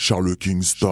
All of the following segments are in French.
Charles King Style.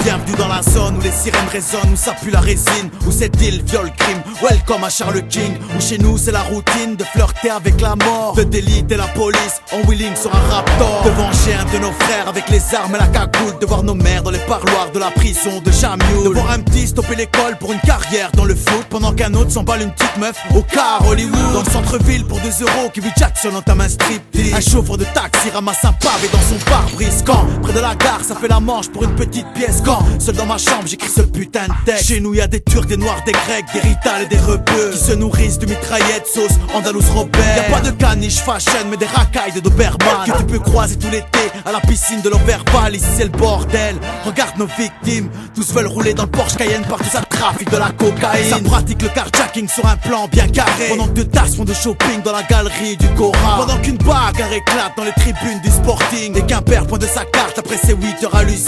Bienvenue dans la zone où les sirènes résonnent, où ça pue la résine, où cette île viole crime. Welcome à Charles King, où chez nous c'est la routine de flirter avec la mort, de déliter la police en wheeling sur un raptor, de venger un de nos frères avec les armes et la cagoule, de voir nos mères dans les parloirs de la prison de Jamioul, de voir un petit stopper l'école pour une carrière dans le foot, pendant qu'un autre s'emballe une petite meuf au car Hollywood. Dans le centre-ville pour 2 euros qui vit Jackson entame un striptease. Un chauffeur de taxi ramasse un pavé dans son pare-brise. Quand près de la gare ça fait la manche pour une petite pièce. Quand seul dans ma chambre j'écris ce putain de texte. Chez nous y'a des Turcs, des Noirs, des Grecs, des Rital et des rebeux qui se nourrissent de mitraillettes sauce Andalous Robert. Y'a pas de caniche fashion mais des racailles de Doberman que tu peux croiser tout l'été à la piscine de l'Oberval. Ici c'est le bordel, regarde nos victimes, tous veulent rouler dans le Porsche Cayenne, partout ça trafique de la cocaïne. Ça pratique le carjacking sur un plan bien carré, pendant que 2 tasses font de shopping dans la galerie du Cora, pendant qu'une bagarre éclate dans les tribunes du Sporting, et qu'un père pointe de sa carte après ses 8 heures hallucine.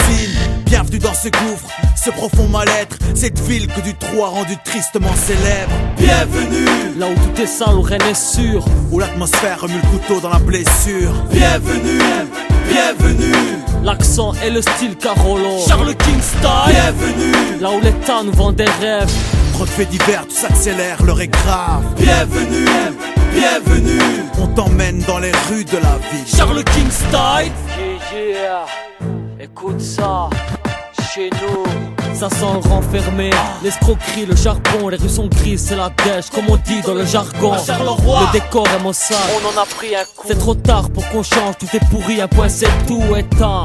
Bienvenue dans ce gouffre, ce profond mal-être, cette ville que du trou a rendu tristement célèbre. Bienvenue là où tout est sale, où rien n'est sûr, où l'atmosphère remue le couteau dans la blessure. Bienvenue, bienvenue. L'accent et le style Carolo, Charles King Style. Bienvenue là où l'État nous vend des rêves. Trop de faits divers, tout s'accélère, l'heure est grave. Bienvenue, bienvenue. On t'emmène dans les rues de la ville. Charles King Style. Yeah, écoute ça, chez nous ça sent le renfermé, l'escroquerie, le charbon, les rues sont grises, c'est la dèche, comme on dit dans le jargon. Le décor est maussade, on en a pris un coup. C'est trop tard pour qu'on change, tout est pourri, un point c'est tout, éteint.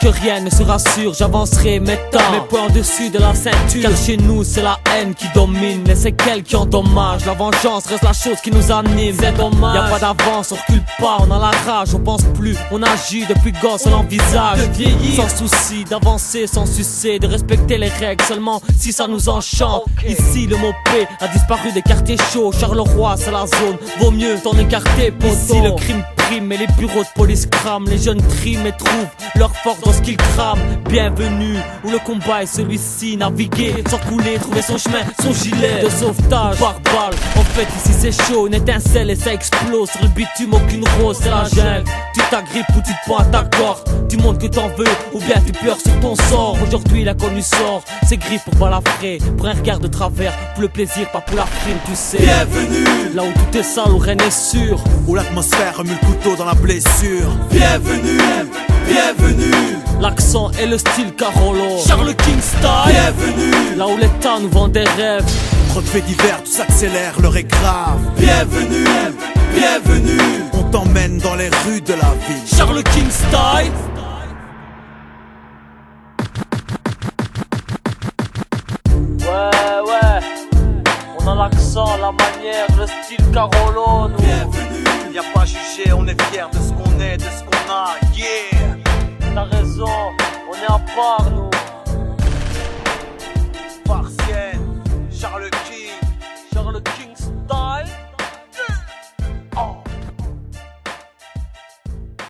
Que rien ne se rassure, j'avancerai mettant mes points au-dessus de la ceinture. Car chez nous c'est la haine qui domine, les séquelles qui endommagent. La vengeance reste la chose qui nous anime, c'est dommage. Y'a pas d'avance, on recule pas, on a la rage, on pense plus. On agit depuis gosse, on l'envisage de vieillir, sans souci, d'avancer, sans sucer, de respecter les règles seulement si ça nous enchante. Ici le mot P a disparu des quartiers chauds, Charleroi c'est la zone, vaut mieux t'en écarter poteau. Ici le crime prime et les bureaux de police crament, les jeunes triment et trouvent leur force dans ce qu'ils crament. Bienvenue où le combat est celui-ci, naviguer sans couler, trouver son chemin, son gilet de sauvetage par balle. En fait ici c'est chaud, une étincelle et ça explose sur le bitume, aucune rose, c'est la jungle. Tu t'agrippes ou tu te prends à ta corde, tu montres que t'en veux ou bien tu pleures sur ton sort. Aujourd'hui l'inconnu sort, ses griffes pour balafrer, pour un regard de travers, pour le plaisir pas pour la frime, tu sais. Bienvenue là où tout est sale, où rien n'est sûr, où l'atmosphère remue le couteau dans la blessure. Bienvenue, bienvenue. L'accent et le style Carolo, Charles King Style. Bienvenue là où l'État nous vend des rêves. Trop de faits divers, tout s'accélère, l'heure est grave. Bienvenue, bienvenue. On t'emmène dans les rues de la ville. Charles King Style. Ouais, on a l'accent, la manière, le style Carolo, nous. Bienvenue, y'a pas à juger, on est fiers de ce qu'on est, de ce qu'on a, yeah. T'as raison, on est à part, nous.